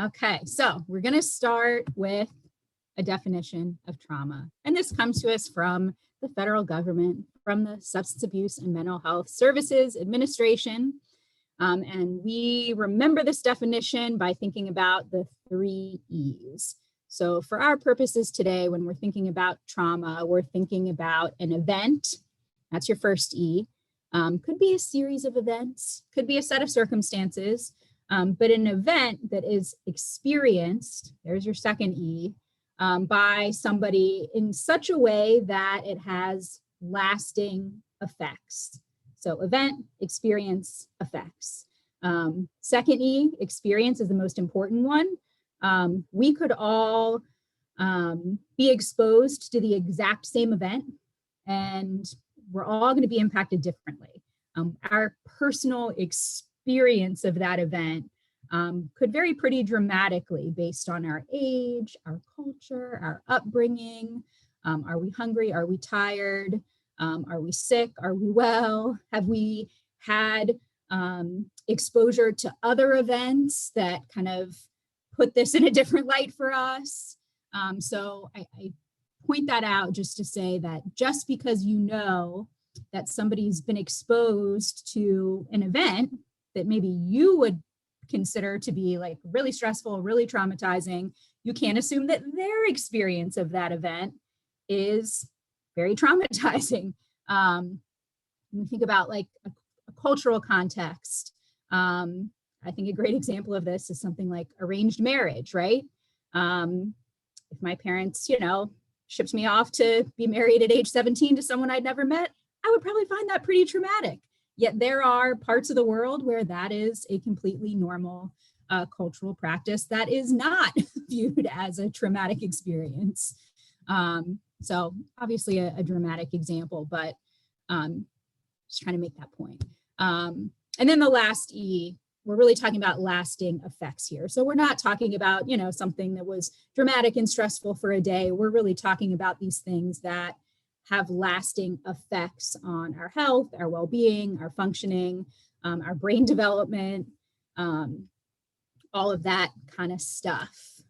Okay, so we're going to start with a definition of trauma. And this comes to us from the federal government, from the Substance Abuse and Mental Health Services Administration. And we remember this definition by thinking about the 3 E's. So for our purposes today, when we're thinking about trauma, we're thinking about an event. That's your first E. Could be a series of events, could be a set of circumstances, but an event that is experienced, there's your second E, by somebody in such a way that it has lasting effects. So event, experience, effects. Second E, experience, is the most important one. We could all be exposed to the exact same event, and we're all going to be impacted differently. Our personal experience of that event could vary pretty dramatically based on our age, our culture, our upbringing. Are we hungry? Are we tired? Are we sick? Are we well? Have we had exposure to other events that kind of put this in a different light for us? So I point that out just to say that just because you know that somebody's been exposed to an event that maybe you would consider to be like really stressful, really traumatizing, you can't assume that their experience of that event is very traumatizing. When we think about like a cultural context, I think a great example of this is something like arranged marriage, right? If my parents, shipped me off to be married at age 17 to someone I'd never met, I would probably find that pretty traumatic. Yet there are parts of the world where that is a completely normal cultural practice that is not viewed as a traumatic experience. So obviously a dramatic example, but just trying to make that point. And then the last E, we're really talking about lasting effects here. So we're not talking about, something that was dramatic and stressful for a day. We're really talking about these things that have lasting effects on our health, our well-being, our functioning, our brain development, all of that kind of stuff.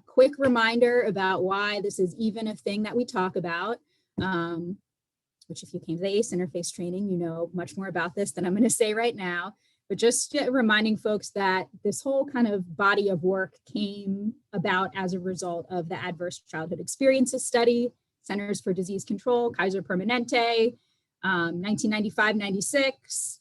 Quick reminder about why this is even a thing that we talk about, which if you came to the ACE interface training, you know much more about this than I'm going to say right now. But just reminding folks that this whole kind of body of work came about as a result of the Adverse Childhood Experiences Study, Centers for Disease Control, Kaiser Permanente, 1995-96,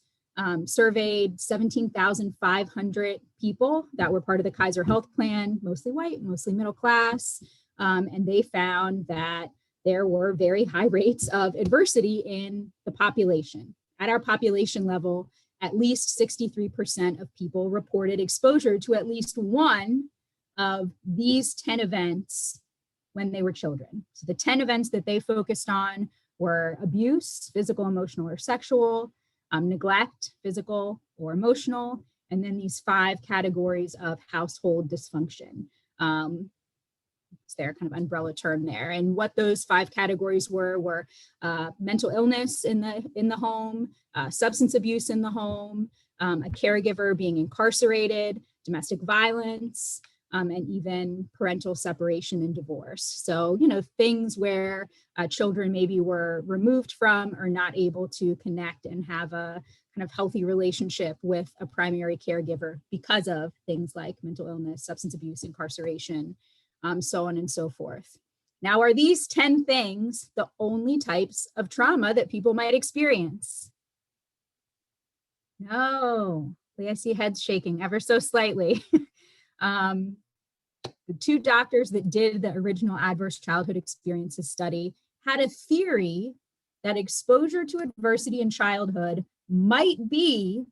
surveyed 17,500 people that were part of the Kaiser Health Plan, mostly white, mostly middle class, and they found that there were very high rates of adversity in the population. At our population level, at least 63% of people reported exposure to at least one of these 10 events when they were children. So the 10 events that they focused on were abuse, physical, emotional, or sexual, neglect, physical or emotional, and then these 5 categories of household dysfunction. It's their kind of umbrella term there. And what those 5 categories were mental illness in the home, substance abuse in the home, a caregiver being incarcerated, domestic violence, and even parental separation and divorce. So, things where children maybe were removed from or not able to connect and have a kind of healthy relationship with a primary caregiver because of things like mental illness, substance abuse, incarceration, so on and so forth. Now, are these 10 things the only types of trauma that people might experience? No, I see heads shaking ever so slightly. The 2 doctors that did the original Adverse Childhood Experiences study had a theory that exposure to adversity in childhood might be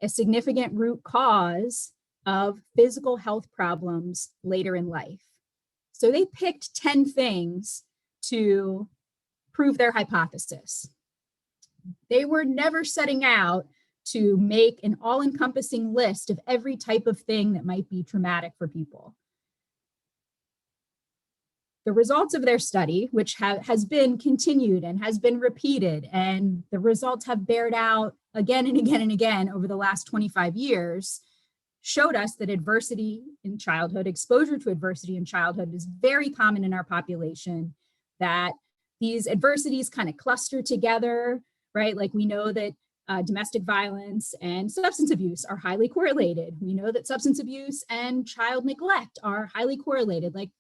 a significant root cause of physical health problems later in life. So they picked 10 things to prove their hypothesis. They were never setting out to make an all-encompassing list of every type of thing that might be traumatic for people. The results of their study, which has been continued and has been repeated, and the results have bared out again and again and again over the last 25 years, showed us that adversity in childhood, exposure to adversity in childhood is very common in our population, that these adversities kind of cluster together, right? Like we know that domestic violence and substance abuse are highly correlated. We know that substance abuse and child neglect are highly correlated. Like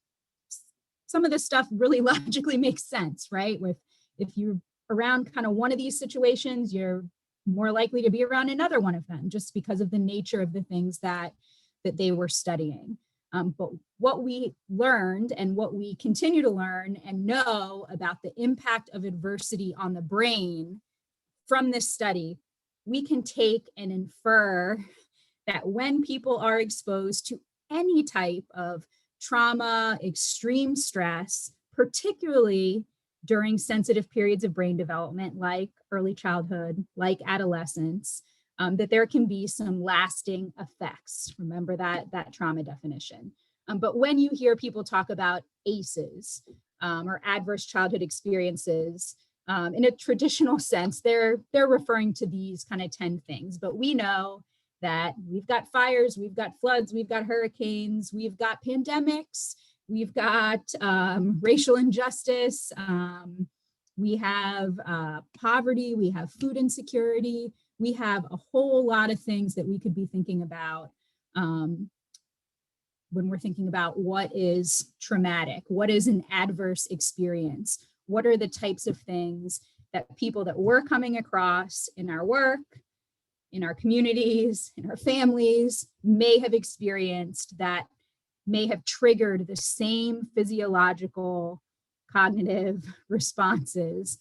some of this stuff really logically makes sense, right? With if you're around kind of one of these situations, you're more likely to be around another one of them, just because of the nature of the things that they were studying. But what we learned and what we continue to learn and know about the impact of adversity on the brain from this study, we can take and infer that when people are exposed to any type of trauma, extreme stress, particularly during sensitive periods of brain development, like early childhood, like adolescence, that there can be some lasting effects. Remember that trauma definition. But when you hear people talk about ACEs or adverse childhood experiences, in a traditional sense, they're referring to these kind of 10 things. But we know that we've got fires, we've got floods, we've got hurricanes, we've got pandemics, we've got racial injustice, we have poverty, we have food insecurity, we have a whole lot of things that we could be thinking about when we're thinking about what is traumatic, what is an adverse experience, what are the types of things that people that we're coming across in our work, in our communities, in our families may have experienced that may have triggered the same physiological cognitive responses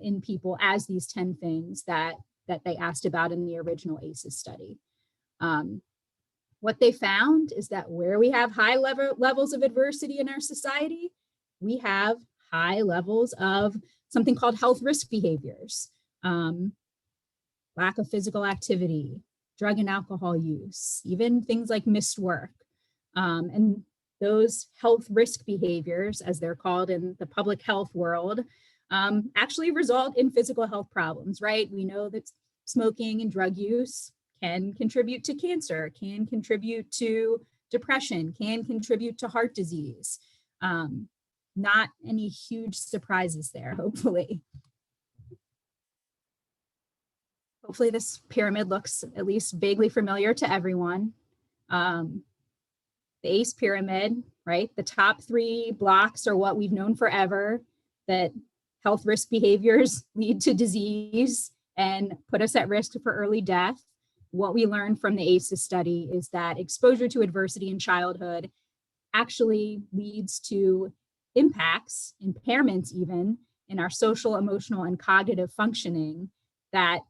in people as these 10 things that they asked about in the original ACEs study. What they found is that where we have high levels of adversity in our society, we have high levels of something called health risk behaviors, lack of physical activity, drug and alcohol use, even things like missed work. And those health risk behaviors, as they're called in the public health world, actually result in physical health problems, right? We know that smoking and drug use can contribute to cancer, can contribute to depression, can contribute to heart disease. Not any huge surprises there, hopefully. Hopefully this pyramid looks at least vaguely familiar to everyone. The ACE pyramid, right? The top 3 blocks are what we've known forever, that health risk behaviors lead to disease and put us at risk for early death. What we learned from the ACEs study is that exposure to adversity in childhood actually leads to impacts, impairments even, in our social, emotional, and cognitive functioning that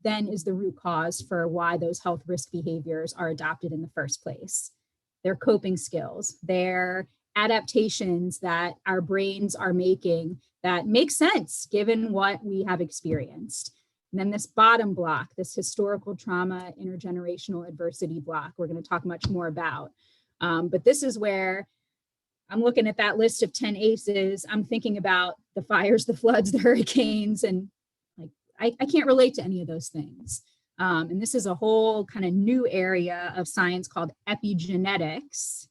then is the root cause for why those health risk behaviors are adopted in the first place. Their coping skills, their adaptations that our brains are making that make sense given what we have experienced. And then this bottom block, this historical trauma, intergenerational adversity block, we're going to talk much more about. But this is where I'm looking at that list of 10 ACEs. I'm thinking about the fires, the floods, the hurricanes, and like I can't relate to any of those things. And this is a whole kind of new area of science called epigenetics,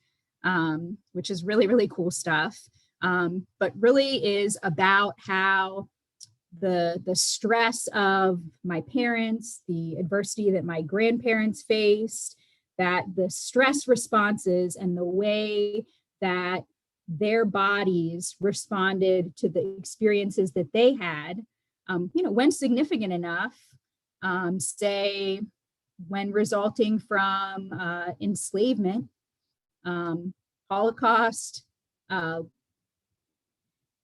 which is really, really cool stuff, but really is about how the stress of my parents, the adversity that my grandparents faced, that the stress responses and the way that their bodies responded to the experiences that they had, when significant enough, say when resulting from enslavement, Holocaust,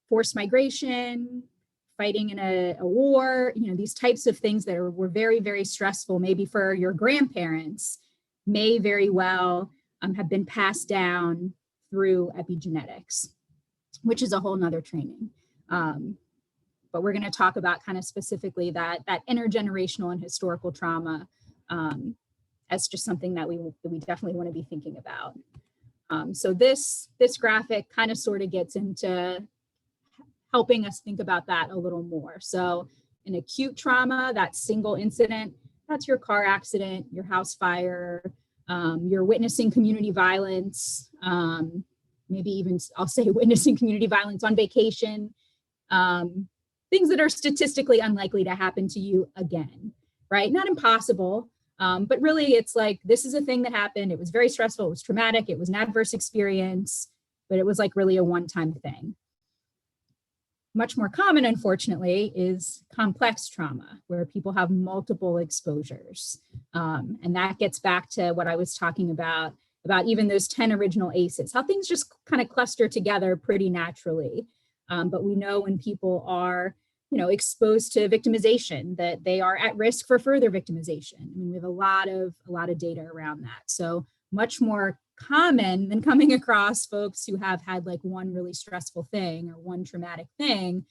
forced migration, fighting in a war, these types of things that were very, very stressful, maybe for your grandparents, may very well have been passed down through epigenetics, which is a whole nother training. But we're going to talk about kind of specifically that intergenerational and historical trauma as just something that we definitely want to be thinking about. So this graphic kind of sort of gets into helping us think about that a little more. So in acute trauma, that single incident, That's your car accident, your house fire, you're witnessing community violence, maybe even I'll say witnessing community violence on vacation, things that are statistically unlikely to happen to you again, right? Not impossible, but really it's like, this is a thing that happened. It was very stressful. It was traumatic. It was an adverse experience, but it was like really a one-time thing. Much more common, unfortunately, is complex trauma, where people have multiple exposures. And that gets back to what I was talking about even those 10 original ACEs, how things just kind of cluster together pretty naturally. But we know when people are, exposed to victimization, that they are at risk for further victimization. I mean, we have a lot of data around that. So much more common than coming across folks who have had like one really stressful thing or one traumatic thing.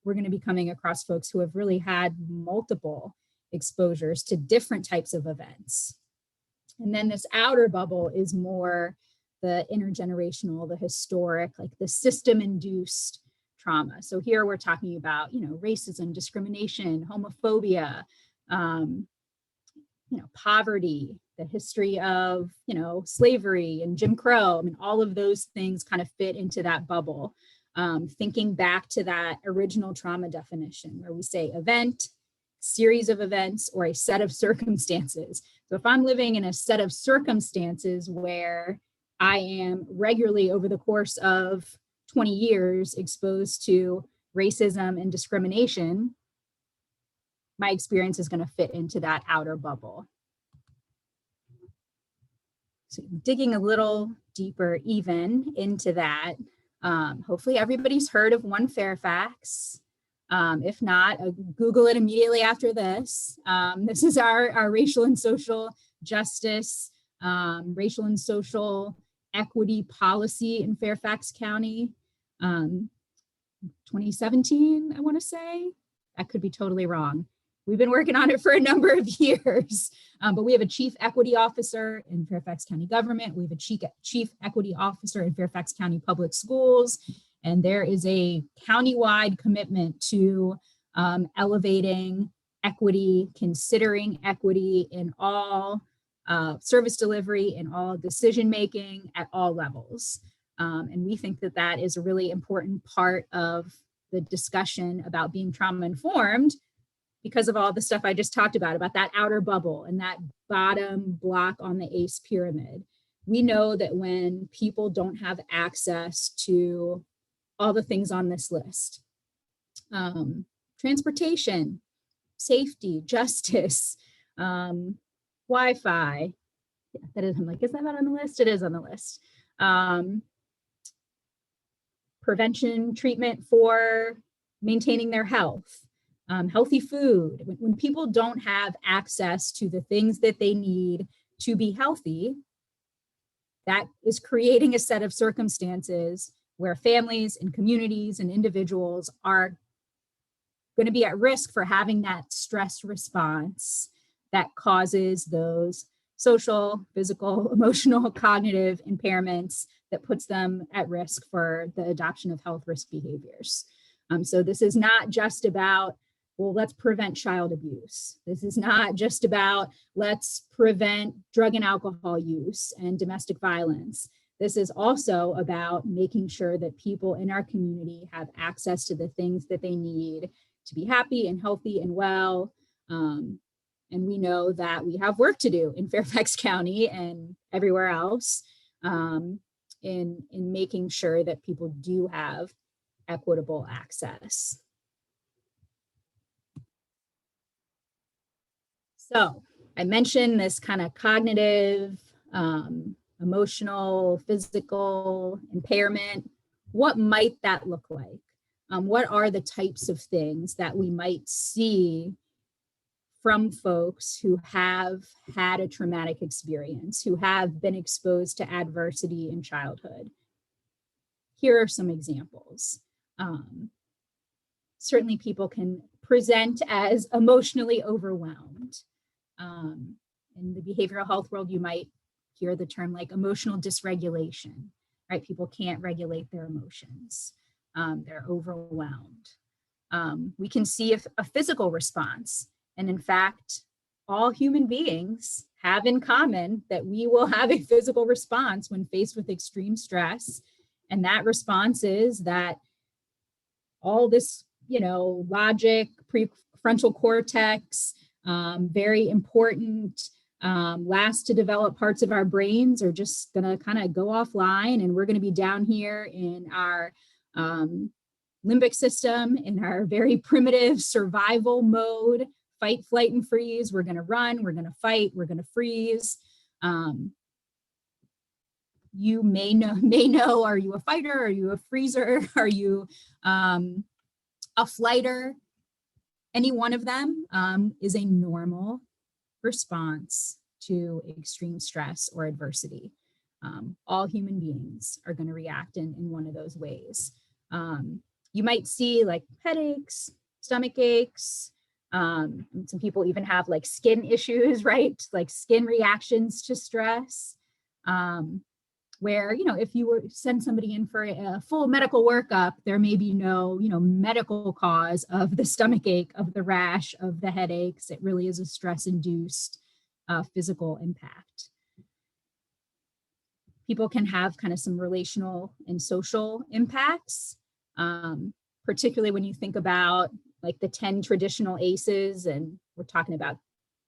We're going to be coming across folks who have really had multiple exposures to different types of events. And then this outer bubble is more the intergenerational, the historic, like the system-induced trauma. So here we're talking about, racism, discrimination, homophobia, poverty, the history of, slavery and Jim Crow. I mean, all of those things kind of fit into that bubble. Thinking back to that original trauma definition where we say event, series of events, or a set of circumstances. So if I'm living in a set of circumstances where I am regularly over the course of 20 years exposed to racism and discrimination, my experience is going to fit into that outer bubble. So digging a little deeper even into that, hopefully everybody's heard of One Fairfax. If not, Google it immediately after this. This is our racial and social justice, racial and social equity policy in Fairfax County. 2017, I want to say. That could be totally wrong. We've been working on it for a number of years, but we have a chief equity officer in Fairfax County government. We have a chief equity officer in Fairfax County Public Schools, and there is a countywide commitment to elevating equity, considering equity in all service delivery, in all decision-making at all levels. And we think that that is a really important part of the discussion about being trauma-informed, because of all the stuff I just talked about that outer bubble and that bottom block on the ACE pyramid. We know that when people don't have access to all the things on this list, transportation, safety, justice, Wi-Fi, yeah, that is, I'm like, is that not on the list? It is on the list. Prevention, treatment for maintaining their health, healthy food. When people don't have access to the things that they need to be healthy, that is creating a set of circumstances where families and communities and individuals are going to be at risk for having that stress response that causes those social, physical, emotional, cognitive impairments that puts them at risk for the adoption of health risk behaviors. So this is not just about, well, let's prevent child abuse. This is not just about, let's prevent drug and alcohol use and domestic violence. This is also about making sure that people in our community have access to the things that they need to be happy and healthy and well. And we know that we have work to do in Fairfax County and everywhere else in making sure that people do have equitable access. So I mentioned this kind of cognitive, emotional, physical impairment. What might that look like? What are the types of things that we might see from folks who have had a traumatic experience, who have been exposed to adversity in childhood? Here are some examples. Certainly people can present as emotionally overwhelmed. In the behavioral health world, you might hear the term like emotional dysregulation, right? People can't regulate their emotions. They're overwhelmed. We can see a physical response. And in fact, all human beings have in common that we will have a physical response when faced with extreme stress. And that response is that all this, logic, prefrontal cortex, very important, last to develop parts of our brains are just going to kind of go offline. And we're going to be down here in our limbic system, in our very primitive survival mode, fight, flight, and freeze. We're going to run, we're going to fight, we're going to freeze. You may know, are you a fighter? Are you a freezer? Are you a flighter? Any one of them is a normal response to extreme stress or adversity. All human beings are going to react in one of those ways. You might see like headaches, stomach aches. Some people even have like skin issues, right? Like skin reactions to stress. Where, if you were send somebody in for a full medical workup, there may be no, medical cause of the stomach ache, of the rash, of the headaches. It really is a stress-induced physical impact. People can have kind of some relational and social impacts, particularly when you think about like the 10 traditional ACEs, and we're talking about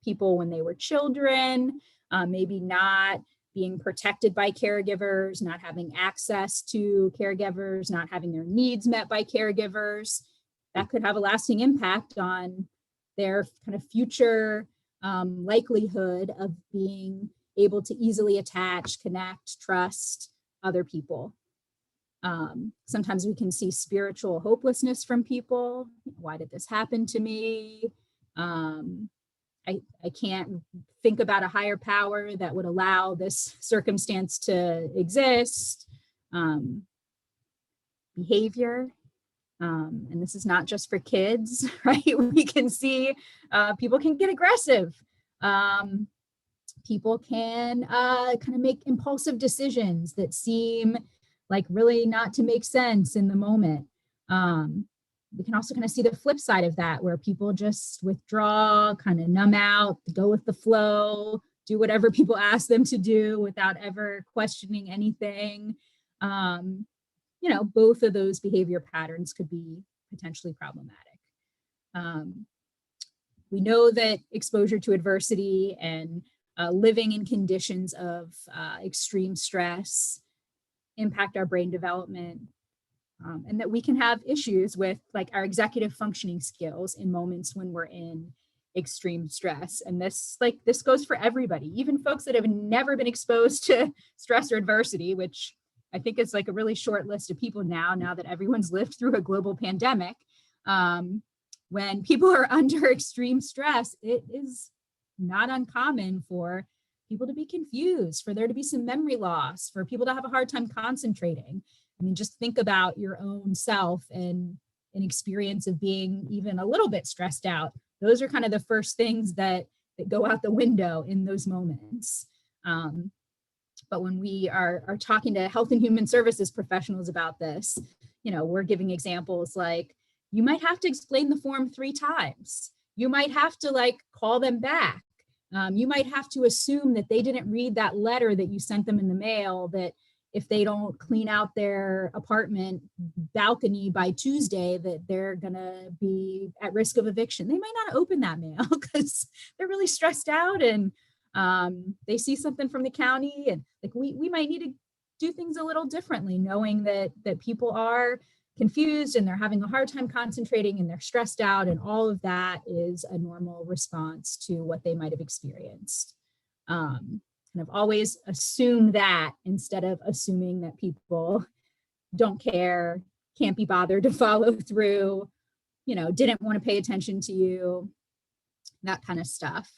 people when they were children, maybe not being protected by caregivers, not having access to caregivers, not having their needs met by caregivers. That could have a lasting impact on their kind of future likelihood of being able to easily attach, connect, trust other people. Sometimes we can see spiritual hopelessness from people. Why did this happen to me? I can't think about a higher power that would allow this circumstance to exist. Behavior, and this is not just for kids, right? We can see people can get aggressive. People can kind of make impulsive decisions that seem like really not to make sense in the moment. We can also kind of see the flip side of that, where people just withdraw, kind of numb out, go with the flow, do whatever people ask them to do without ever questioning anything. Both of those behavior patterns could be potentially problematic. We know that exposure to adversity and living in conditions of extreme stress impact our brain development. And that we can have issues with like our executive functioning skills in moments when we're in extreme stress. And this goes for everybody, even folks that have never been exposed to stress or adversity, which I think is like a really short list of people now that everyone's lived through a global pandemic. When people are under extreme stress, it is not uncommon for people to be confused, for there to be some memory loss, for people to have a hard time concentrating. I mean, just think about your own self and an experience of being even a little bit stressed out. Those are kind of the first things that go out the window in those moments. But when we are talking to health and human services professionals about this, we're giving examples like, you might have to explain the form 3 times. You might have to like call them back. You might have to assume that they didn't read that letter that you sent them in the mail, that if they don't clean out their apartment balcony by Tuesday, that they're gonna be at risk of eviction. They might not open that mail because they're really stressed out, and they see something from the county, and like we might need to do things a little differently, knowing that people are confused and they're having a hard time concentrating and they're stressed out, and all of that is a normal response to what they might have experienced. Kind of always assume that instead of assuming that people don't care, can't be bothered to follow through, didn't want to pay attention to you, that kind of stuff.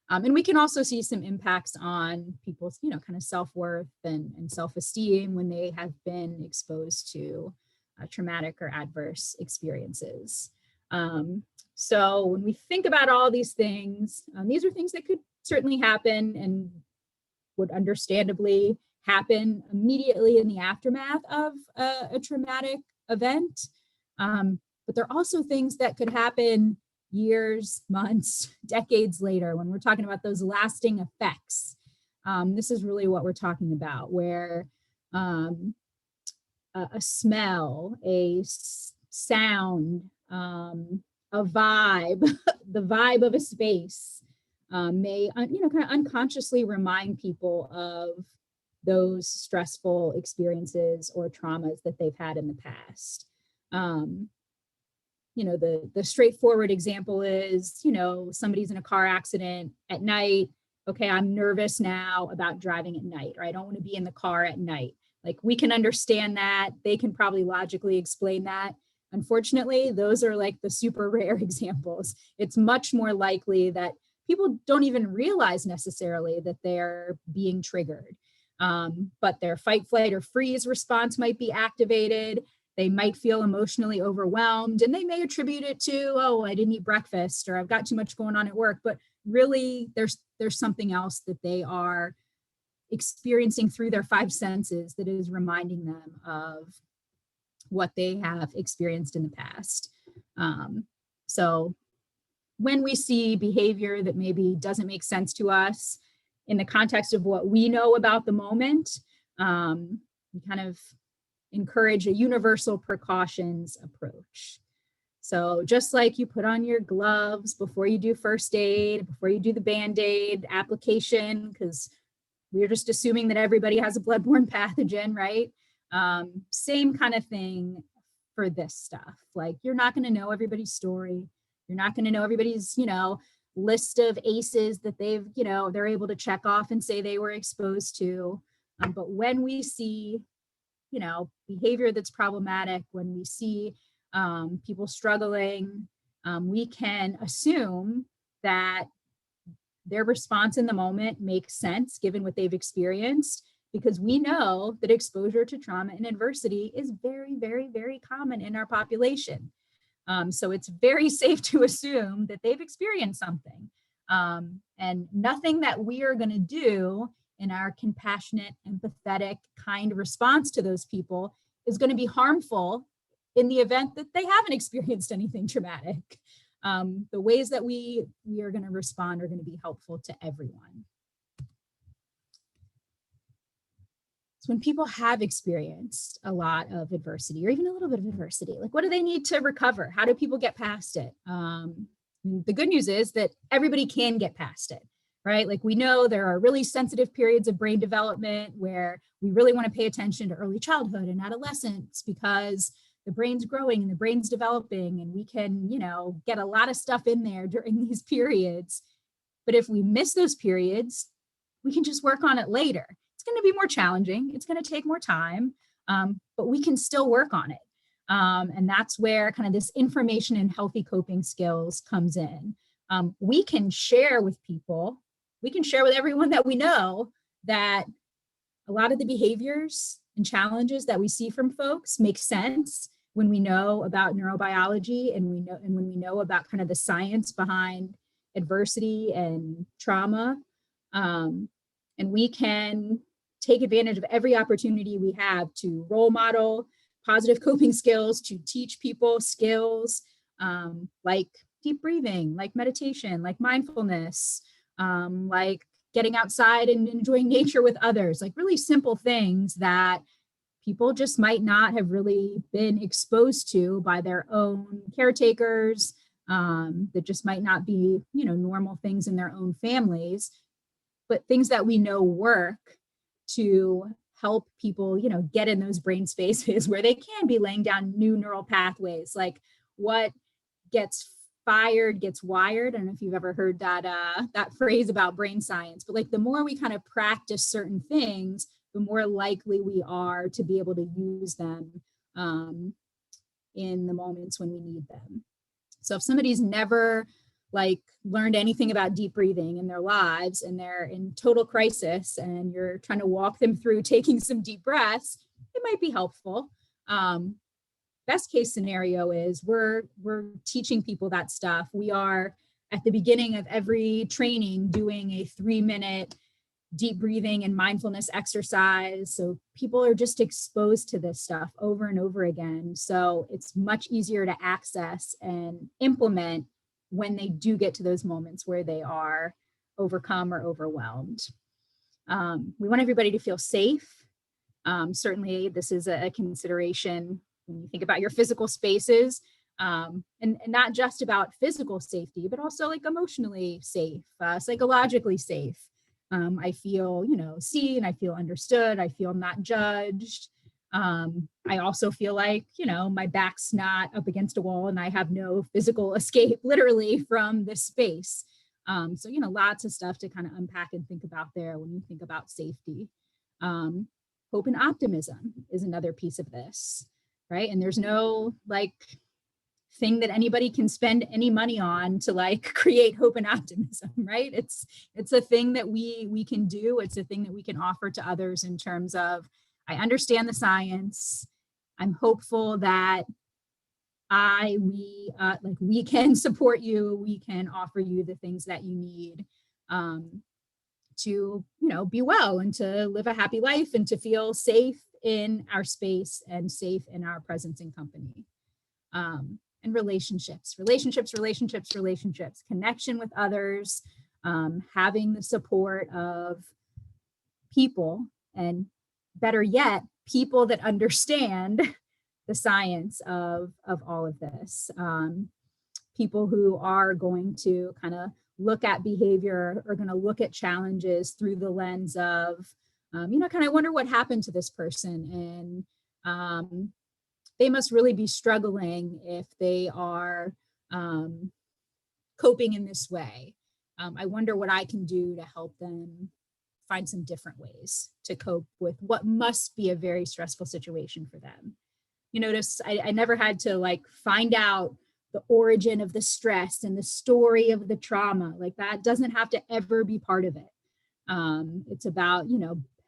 And we can also see some impacts on people's, kind of self-worth and self-esteem when they have been exposed to traumatic or adverse experiences. So when we think about all these things, these are things that could certainly happen and would understandably happen immediately in the aftermath of a traumatic event. But there are also things that could happen years, months, decades later, when we're talking about those lasting effects, this is really what we're talking about, where a smell, a sound, a vibe, the vibe of a space may, kind of unconsciously remind people of those stressful experiences or traumas that they've had in the past. The straightforward example is, somebody's in a car accident at night. Okay, I'm nervous now about driving at night, or I don't want to be in the car at night. Like, we can understand that. They can probably logically explain that. Unfortunately, those are like the super rare examples. It's much more likely that people don't even realize necessarily that they're being triggered. But their fight, flight, or freeze response might be activated. They might feel emotionally overwhelmed, and they may attribute it to, oh, I didn't eat breakfast, or I've got too much going on at work. But really, there's something else that they are experiencing through their five senses that is reminding them of what they have experienced in the past. So when we see behavior that maybe doesn't make sense to us in the context of what we know about the moment, we kind of encourage a universal precautions approach. So just like you put on your gloves before you do first aid, before you do the Band-Aid application, because we're just assuming that everybody has a bloodborne pathogen, right? Same kind of thing for this stuff. Like, you're not going to know everybody's story. You're not going to know everybody's, list of ACEs that they're able to check off and say they were exposed to. But when we see, behavior that's problematic, when we see people struggling, we can assume that their response in the moment makes sense given what they've experienced, because we know that exposure to trauma and adversity is very, very, very common in our population. So it's very safe to assume that they've experienced something. And nothing that we are going to do in our compassionate, empathetic, kind response to those people is going to be harmful in the event that they haven't experienced anything traumatic. The ways that we are going to respond are going to be helpful to everyone. So when people have experienced a lot of adversity, or even a little bit of adversity, like, what do they need to recover? How do people get past it? The good news is that everybody can get past it, right? Like, we know there are really sensitive periods of brain development where we really want to pay attention to early childhood and adolescence, because the brain's growing and the brain's developing, and we can, get a lot of stuff in there during these periods. But if we miss those periods, we can just work on it later. It's going to be more challenging. It's going to take more time, but we can still work on it. And that's where kind of this information and healthy coping skills comes in. We can share with people, we can share with everyone that we know, that a lot of the behaviors and challenges that we see from folks make sense when we know about neurobiology, and when we know about kind of the science behind adversity and trauma. And we can take advantage of every opportunity we have to role model positive coping skills, to teach people skills like deep breathing, like meditation, like mindfulness, like getting outside and enjoying nature with others, like really simple things that people just might not have really been exposed to by their own caretakers, that just might not be, normal things in their own families, but things that we know work to help people, get in those brain spaces where they can be laying down new neural pathways. Like, what gets fired gets wired. I don't know if you've ever heard that phrase about brain science, but like, the more we kind of practice certain things, the more likely we are to be able to use them in the moments when we need them. So if somebody's never learned anything about deep breathing in their lives, and they're in total crisis, and you're trying to walk them through taking some deep breaths, it might be helpful. Best case scenario is we're teaching people that stuff. We are at the beginning of every training doing a 3-minute deep breathing and mindfulness exercise. So people are just exposed to this stuff over and over again. So it's much easier to access and implement when they do get to those moments where they are overcome or overwhelmed. We want everybody to feel safe. Certainly, this is a consideration when you think about your physical spaces, and not just about physical safety, but also like emotionally safe, psychologically safe. I feel, seen, I feel understood, I feel not judged. I also feel like, my back's not up against a wall and I have no physical escape literally from this space. So, lots of stuff to kind of unpack and think about there when you think about safety. Hope and optimism is another piece of this, right? And there's no thing that anybody can spend any money on to create hope and optimism, right? It's a thing that we can do. It's a thing that we can offer to others in terms of, I understand the science. I'm hopeful that we can support you. We can offer you the things that you need to, be well and to live a happy life and to feel safe in our space and safe in our presence and company. And relationships, connection with others, having the support of people, and better yet, people that understand the science of all of this. People who are going to kind of look at behavior, are going to look at challenges through the lens of, kind of wonder what happened to this person. And they must really be struggling if they are coping in this way. I wonder what I can do to help them find some different ways to cope with what must be a very stressful situation for them. You notice I never had to find out the origin of the stress and the story of the trauma. That doesn't have to ever be part of it. It's about,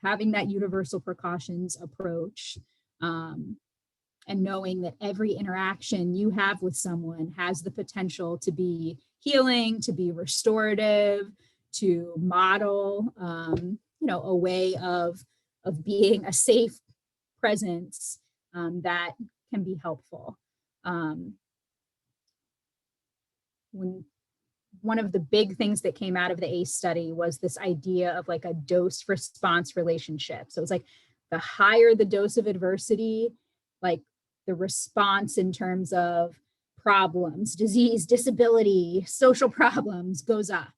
having that universal precautions approach, and knowing that every interaction you have with someone has the potential to be healing, to be restorative, to model, a way of being a safe presence that can be helpful. When one of the big things that came out of the ACE study was this idea of a dose response relationship. So it's the higher the dose of adversity, the response in terms of problems, disease, disability, social problems goes up.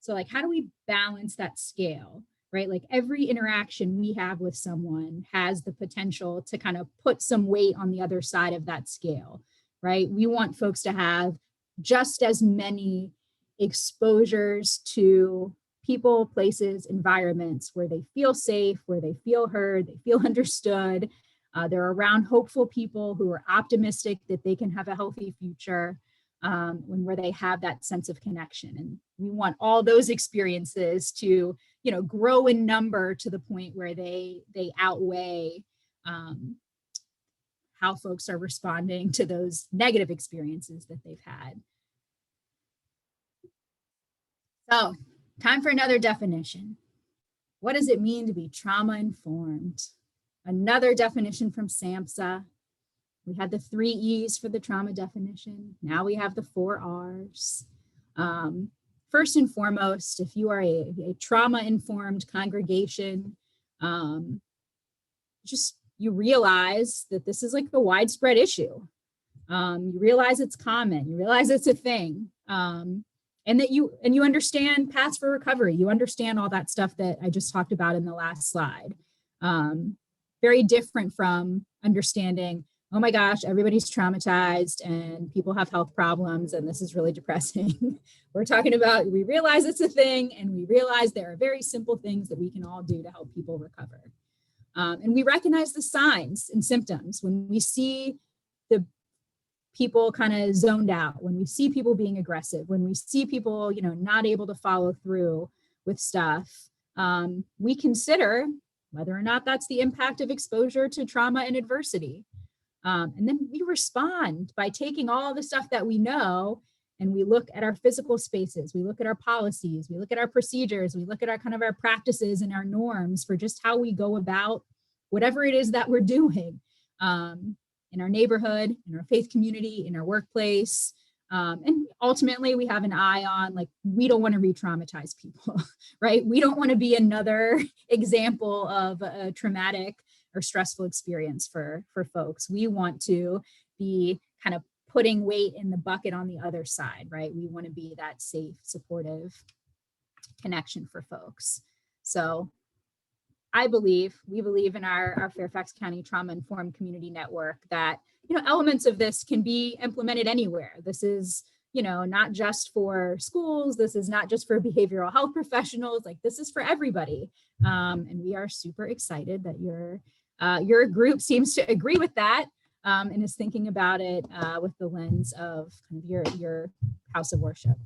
So how do we balance that scale, right? Every interaction we have with someone has the potential to kind of put some weight on the other side of that scale, right? We want folks to have just as many exposures to people, places, environments where they feel safe, where they feel heard, they feel understood. They're around hopeful people who are optimistic that they can have a healthy future, where they have that sense of connection. And we want all those experiences to, grow in number to the point where they outweigh how folks are responding to those negative experiences that they've had. So, time for another definition. What does it mean to be trauma-informed? Another definition from SAMHSA. We had the 3 E's for the trauma definition. Now we have the 4 R's. First and foremost, if you are a trauma-informed congregation, you realize that this is the widespread issue. You realize it's common. You realize it's a thing. And that you understand paths for recovery. You understand all that stuff that I just talked about in the last slide. Very different from understanding, oh my gosh, everybody's traumatized and people have health problems and this is really depressing. We're talking about, we realize it's a thing and we realize there are very simple things that we can all do to help people recover. And we recognize the signs and symptoms when we see the people kind of zoned out, when we see people being aggressive, when we see people, not able to follow through with stuff. We consider whether or not that's the impact of exposure to trauma and adversity. And then we respond by taking all the stuff that we know and we look at our physical spaces, we look at our policies, we look at our procedures, we look at our kind of our practices and our norms for just how we go about whatever it is that we're doing in our neighborhood, in our faith community, in our workplace. And ultimately, we have an eye on, like, we don't want to re-traumatize people, right? We don't want to be another example of a traumatic or stressful experience for folks. We want to be kind of putting weight in the bucket on the other side, right? We want to be that safe, supportive connection for folks. So we believe in our Fairfax County Trauma Informed Community Network that, elements of this can be implemented anywhere. This is, not just for schools. This is not just for behavioral health professionals. Like, this is for everybody. And we are super excited that your group seems to agree with that, and is thinking about it with the lens of kind of your house of worship.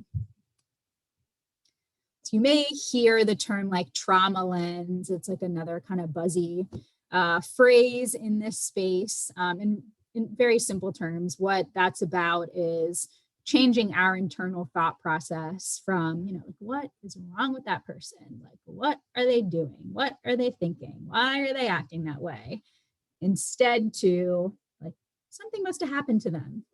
So you may hear the term like trauma lens. It's like another kind of buzzy phrase in this space. In very simple terms, what that's about is changing our internal thought process from, like, what is wrong with that person? Like, what are they doing? What are they thinking? Why are they acting that way? Instead to, like, something must have happened to them.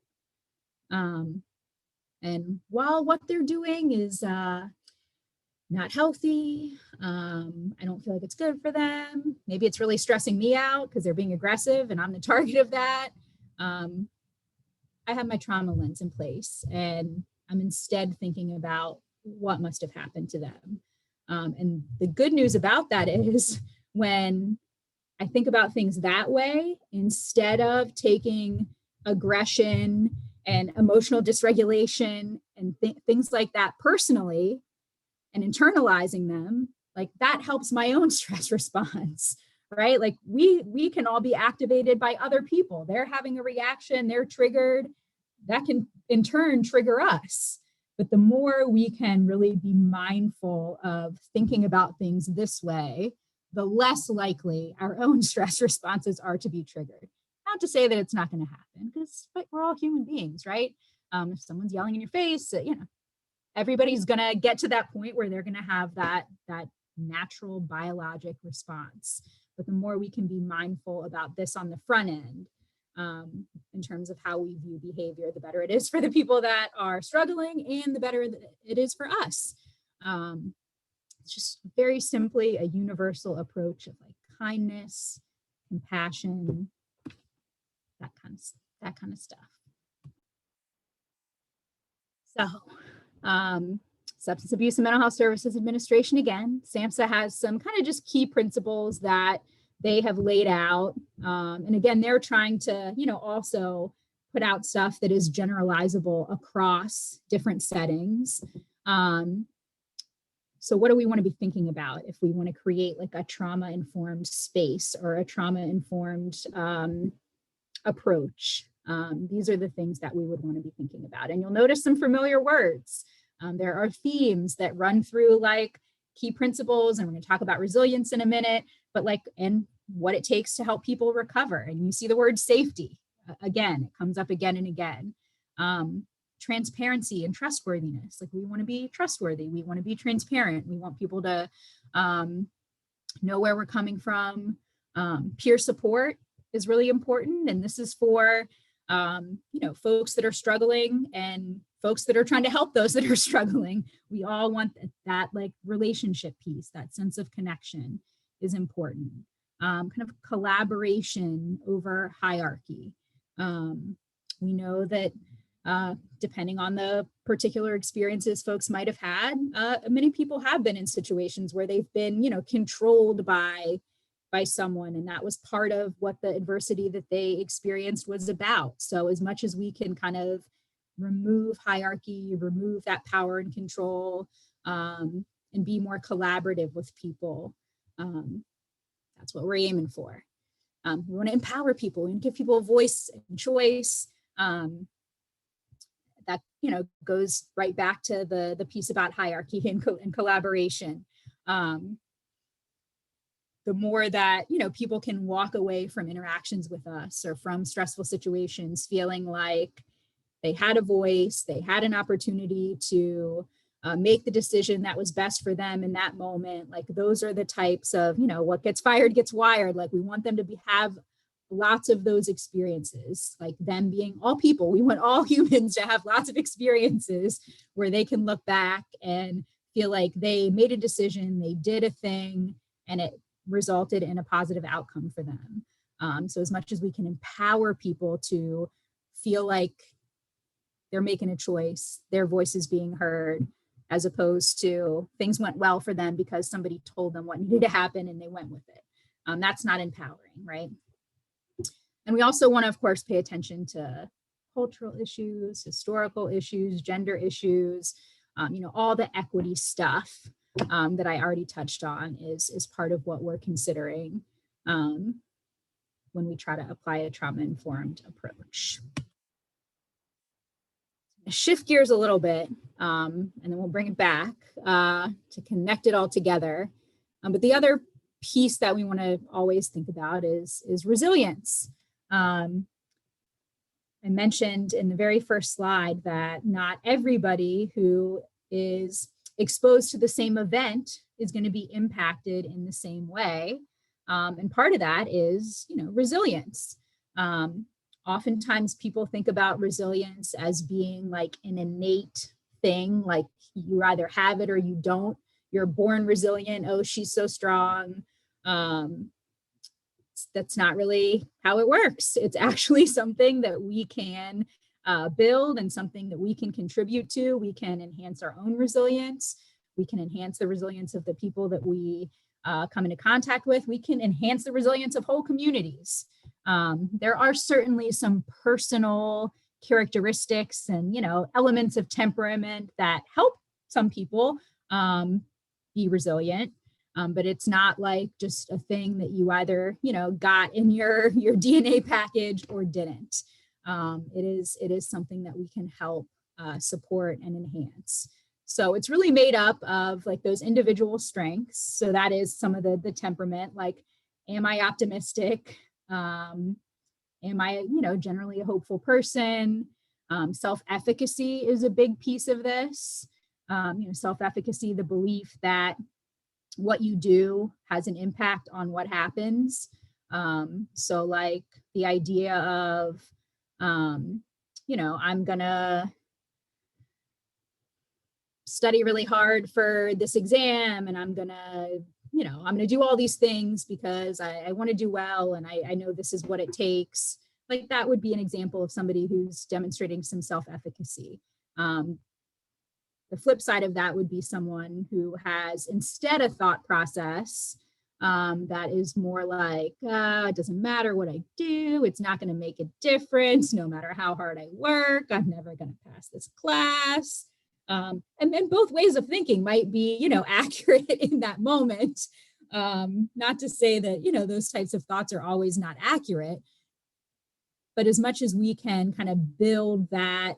And while what they're doing is not healthy, I don't feel like it's good for them. Maybe it's really stressing me out because they're being aggressive and I'm the target of that. I have my trauma lens in place, and I'm instead thinking about what must have happened to them. And the good news about that is, when I think about things that way, instead of taking aggression and emotional dysregulation and things like that personally and internalizing them, like, that helps my own stress response, right? Like, we can all be activated by other people. They're having a reaction, they're triggered, that can in turn trigger us. But the more we can really be mindful of thinking about things this way, the less likely our own stress responses are to be triggered. Not to say that it's not going to happen, because we're all human beings, right? If someone's yelling in your face, everybody's going to get to that point where they're going to have that natural biologic response. But the more we can be mindful about this on the front end, in terms of how we view behavior, the better it is for the people that are struggling, and the better it is for us. It's just very simply a universal approach of, like, kindness, compassion, that kind of stuff. So, Substance Abuse and Mental Health Services Administration, again, SAMHSA has some kind of just key principles that they have laid out. And again, they're trying to, also put out stuff that is generalizable across different settings. So what do we want to be thinking about if we want to create, like, a trauma-informed space or a trauma-informed approach? These are the things that we would want to be thinking about. And you'll notice some familiar words. There are themes that run through, like, key principles, and we're going to talk about resilience in a minute, but, like, and what it takes to help people recover. And you see the word safety. Again, it comes up again and again. Transparency and trustworthiness. Like, we want to be trustworthy. We want to be transparent. We want people to know where we're coming from. Peer support is really important. And this is for, folks that are struggling and folks that are trying to help those that are struggling. We all want that like relationship piece, that sense of connection is important. Kind of collaboration over hierarchy. We know that depending on the particular experiences folks might have had, many people have been in situations where they've been, controlled by someone, and that was part of what the adversity that they experienced was about. So as much as we can kind of remove hierarchy, remove that power and control, and be more collaborative with people, that's what we're aiming for. We want to empower people and give people a voice and choice. That goes right back to the piece about hierarchy and collaboration. The more that people can walk away from interactions with us or from stressful situations feeling like they had a voice, they had an opportunity to make the decision that was best for them in that moment. Like, those are the types of what gets fired gets wired. Like, we want them to have lots of those experiences, like them being all people. We want all humans to have lots of experiences where they can look back and feel like they made a decision, they did a thing, and it resulted in a positive outcome for them. So as much as we can empower people to feel like they're making a choice, their voice is being heard, as opposed to things went well for them because somebody told them what needed to happen and they went with it. That's not empowering, right? And we also want to, of course, pay attention to cultural issues, historical issues, gender issues, all the equity stuff that I already touched on is part of what we're considering when we try to apply a trauma-informed approach. Shift gears a little bit, and then we'll bring it back to connect it all together. But the other piece that we want to always think about is resilience. I mentioned in the very first slide that not everybody who is exposed to the same event is going to be impacted in the same way. And part of that is, resilience. Oftentimes people think about resilience as being like an innate thing, like you either have it or you don't. You're born resilient. Oh, she's so strong. That's not really how it works. It's actually something that we can build and something that we can contribute to. We can enhance our own resilience. We can enhance the resilience of the people that we come into contact with. We can enhance the resilience of whole communities. There are certainly some personal characteristics and, elements of temperament that help some people be resilient. But it's not like just a thing that you either, got in your DNA package or didn't. It is something that we can help support and enhance. So it's really made up of like those individual strengths. So that is some of the temperament, like, am I optimistic? Am I, generally a hopeful person? Self-efficacy is a big piece of this. Self-efficacy, the belief that what you do has an impact on what happens. So like the idea of, I'm gonna study really hard for this exam and I'm gonna do all these things because I want to do well and I know this is what it takes. Like that would be an example of somebody who's demonstrating some self-efficacy. The flip side of that would be someone who has instead a thought process that is more like, it doesn't matter what I do, it's not going to make a difference, no matter how hard I work, I'm never going to pass this class. And then both ways of thinking might be, accurate in that moment. Not to say that, those types of thoughts are always not accurate, but as much as we can kind of build that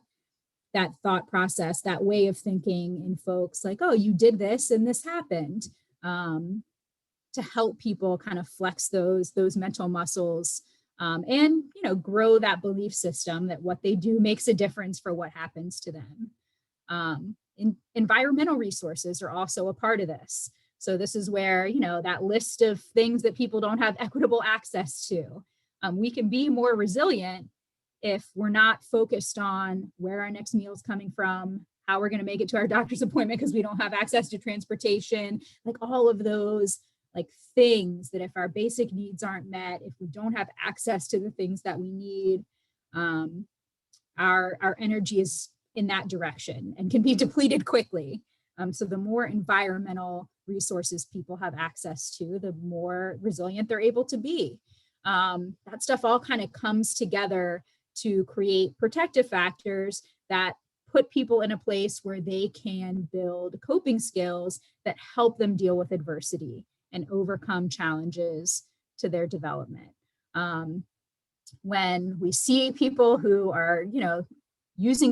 thought process, that way of thinking in folks, like, oh, you did this and this happened, to help people kind of flex those mental muscles and, grow that belief system that what they do makes a difference for what happens to them. Environmental resources are also a part of this. So this is where, that list of things that people don't have equitable access to. We can be more resilient if we're not focused on where our next meal is coming from, how we're going to make it to our doctor's appointment because we don't have access to transportation, like all of those like things that if our basic needs aren't met, if we don't have access to the things that we need, our energy is in that direction and can be depleted quickly. So the more environmental resources people have access to, the more resilient they're able to be. That stuff all kind of comes together to create protective factors that put people in a place where they can build coping skills that help them deal with adversity and overcome challenges to their development. When we see people who are, there's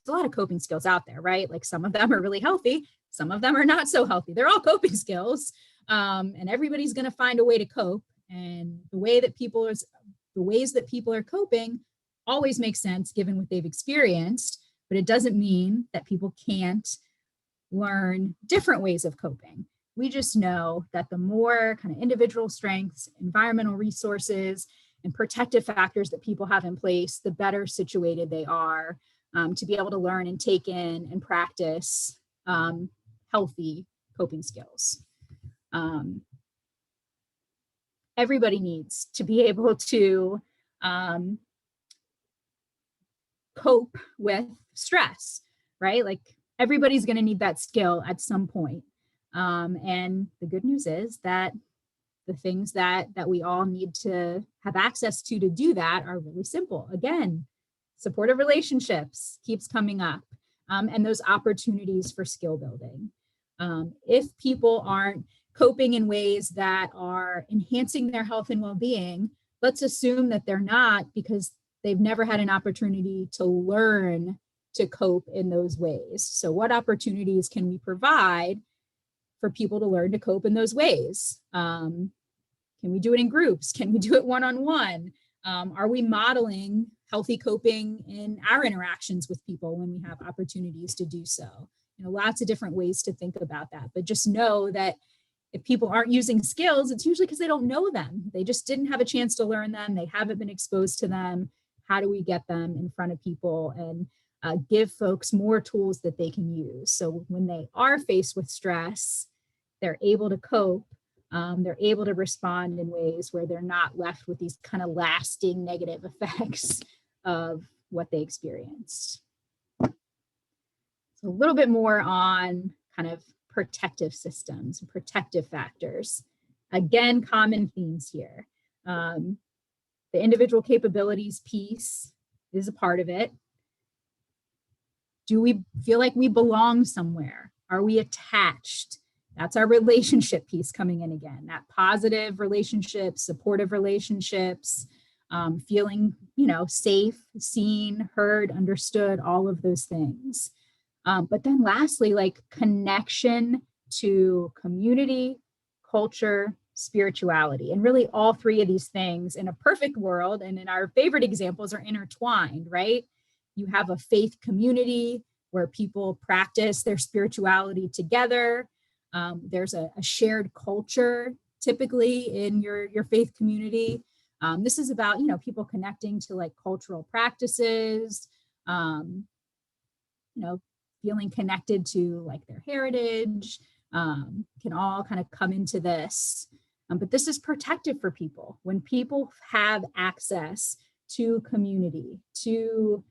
a lot of coping skills out there, right? Like some of them are really healthy, some of them are not so healthy. They're all coping skills, and everybody's going to find a way to cope. And the ways that people are coping always makes sense given what they've experienced, but it doesn't mean that people can't learn different ways of coping. We just know that the more kind of individual strengths, environmental resources, and protective factors that people have in place, the better situated they are to be able to learn and take in and practice healthy coping skills. Everybody needs to be able to cope with stress, right? Like everybody's going to need that skill at some point. And the good news is that the things that we all need to have access to do that are really simple. Again, supportive relationships keeps coming up, and those opportunities for skill building. If people aren't coping in ways that are enhancing their health and well-being, let's assume that they're not because they've never had an opportunity to learn to cope in those ways. So what opportunities can we provide for people to learn to cope in those ways? Can we do it in groups? Can we do it one-on-one? Are we modeling healthy coping in our interactions with people when we have opportunities to do so? Lots of different ways to think about that, but just know that if people aren't using skills, it's usually because they don't know them. They just didn't have a chance to learn them. They haven't been exposed to them. How do we get them in front of people and give folks more tools that they can use? So when they are faced with stress, they're able to cope. They're able to respond in ways where they're not left with these kind of lasting negative effects of what they experienced. So a little bit more on kind of protective systems and protective factors. Again, common themes here. The individual capabilities piece is a part of it. Do we feel like we belong somewhere? Are we attached? That's our relationship piece coming in again. That positive relationships, supportive relationships, feeling, safe, seen, heard, understood, all of those things. But then lastly, like connection to community, culture, spirituality, and really all three of these things in a perfect world and in our favorite examples are intertwined, right? You have a faith community where people practice their spirituality together. There's a shared culture typically in your faith community. This is about, people connecting to like cultural practices, feeling connected to like their heritage, can all kind of come into this. But this is protective for people. When people have access to community, to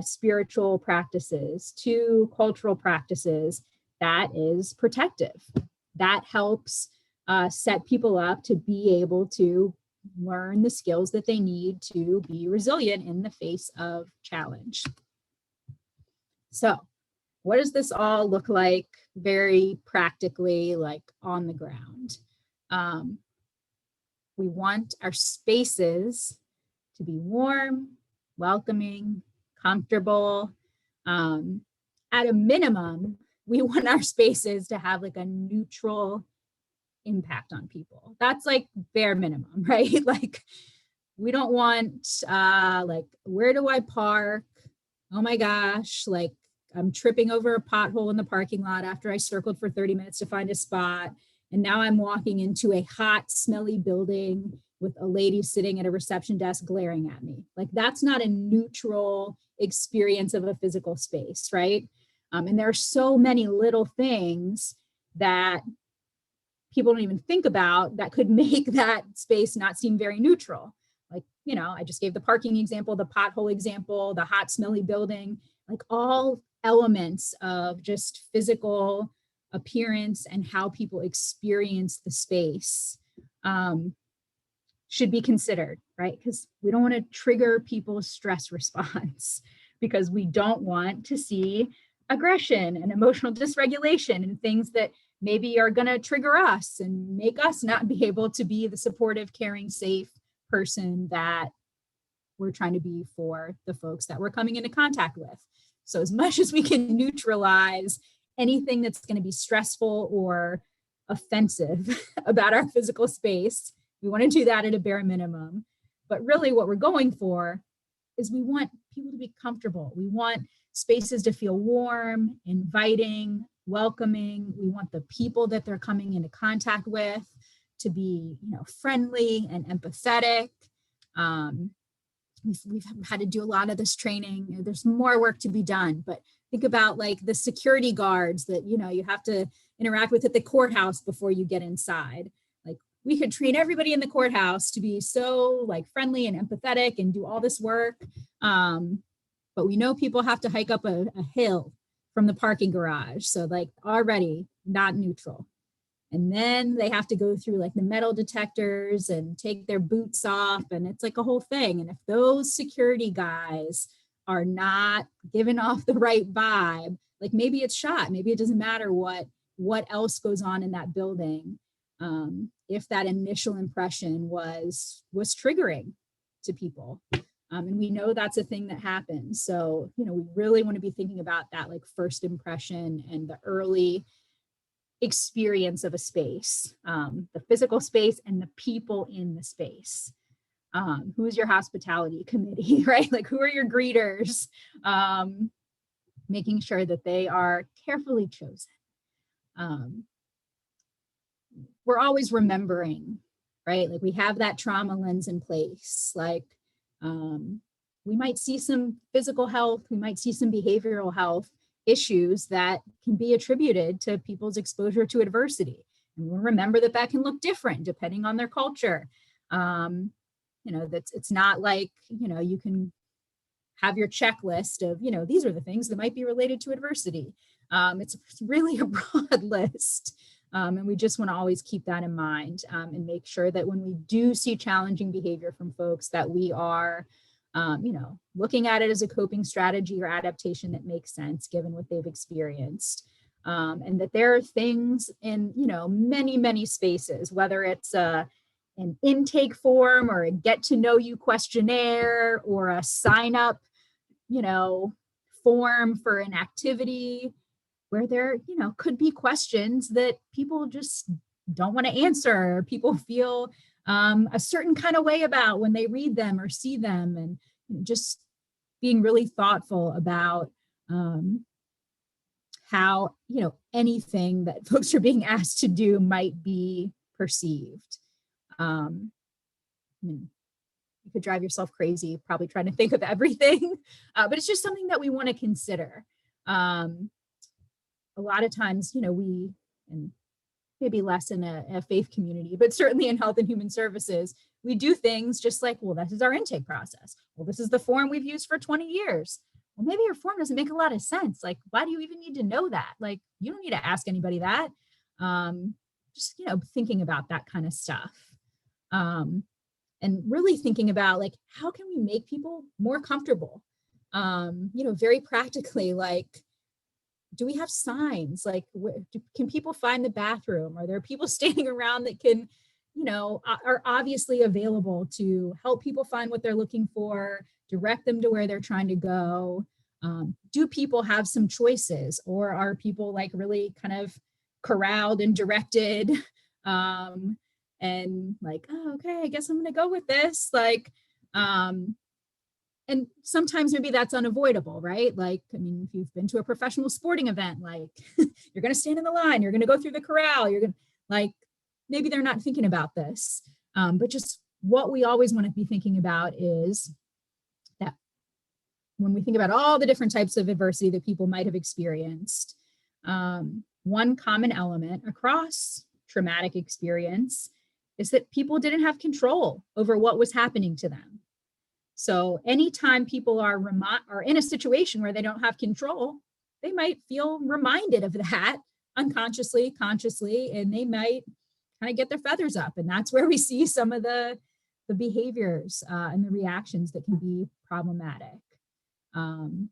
spiritual practices, to cultural practices, that is protective. That helps set people up to be able to learn the skills that they need to be resilient in the face of challenge. So, what does this all look like very practically, like on the ground? We want our spaces to be warm, welcoming, comfortable. At a minimum, we want our spaces to have like a neutral impact on people. That's like bare minimum, right? Like we don't want like, where do I park? Oh my gosh, like I'm tripping over a pothole in the parking lot after I circled for 30 minutes to find a spot. And now I'm walking into a hot, smelly building with a lady sitting at a reception desk glaring at me. Like that's not a neutral experience of a physical space, right? And there are so many little things that people don't even think about that could make that space not seem very neutral. Like, I just gave the parking example, the pothole example, the hot, smelly building, like all elements of just physical appearance and how people experience the space should be considered, right? Because we don't want to trigger people's stress response because we don't want to see aggression and emotional dysregulation and things that maybe are going to trigger us and make us not be able to be the supportive, caring, safe person that we're trying to be for the folks that we're coming into contact with. So as much as we can neutralize anything that's going to be stressful or offensive about our physical space, we want to do that at a bare minimum. But really what we're going for is we want people to be comfortable. We want spaces to feel warm, inviting, welcoming. We want the people that they're coming into contact with to be, friendly and empathetic. We've had to do a lot of this training. There's more work to be done, but think about like the security guards that, you have to interact with at the courthouse before you get inside. Like we could train everybody in the courthouse to be so like friendly and empathetic and do all this work. But we know people have to hike up a hill from the parking garage. So like already not neutral. And then they have to go through like the metal detectors and take their boots off. And it's like a whole thing. And if those security guys are not giving off the right vibe, like maybe it's shot, maybe it doesn't matter what else goes on in that building. If that initial impression was triggering to people. And we know that's a thing that happens. So, we really want to be thinking about that like first impression and the early experience of a space, the physical space and the people in the space. Who is your hospitality committee, right? Like who are your greeters? Making sure that they are carefully chosen. We're always remembering, right? Like we have that trauma lens in place. Like we might see some physical health, we might see some behavioral health issues that can be attributed to people's exposure to adversity. And we'll remember that can look different depending on their culture. It's not like, you can have your checklist of, these are the things that might be related to adversity. It's really a broad list. And we just want to always keep that in mind and make sure that when we do see challenging behavior from folks that we are looking at it as a coping strategy or adaptation that makes sense given what they've experienced. And that there are things in, many, many spaces, whether it's an intake form or a get to know you questionnaire or a sign up, form for an activity where there, could be questions that people just don't want to answer. People feel a certain kind of way about when they read them or see them, and just being really thoughtful about how, anything that folks are being asked to do might be perceived. You could drive yourself crazy, probably trying to think of everything, but it's just something that we want to consider. A lot of times, we, and maybe less in a faith community, but certainly in health and human services, we do things just like, well, this is our intake process. Well, this is the form we've used for 20 years. Well, maybe your form doesn't make a lot of sense. Like, why do you even need to know that? Like, you don't need to ask anybody that. Just, thinking about that kind of stuff. And really thinking about like, how can we make people more comfortable? Very practically, like, do we have signs? Like, can people find the bathroom? Are there people standing around that can, are obviously available to help people find what they're looking for, direct them to where they're trying to go? Do people have some choices, or are people like really kind of corralled and directed? And like, oh, okay, I guess I'm going to go with this. Like, and sometimes maybe that's unavoidable, right? Like, I mean, if you've been to a professional sporting event, like you're going to stand in the line, you're going to go through the corral, you're going to like, maybe they're not thinking about this. But just what we always want to be thinking about is that when we think about all the different types of adversity that people might have experienced, one common element across traumatic experience is that people didn't have control over what was happening to them. So anytime people are in a situation where they don't have control, they might feel reminded of that unconsciously, consciously, and they might kind of get their feathers up. And that's where we see some of the behaviors and the reactions that can be problematic. When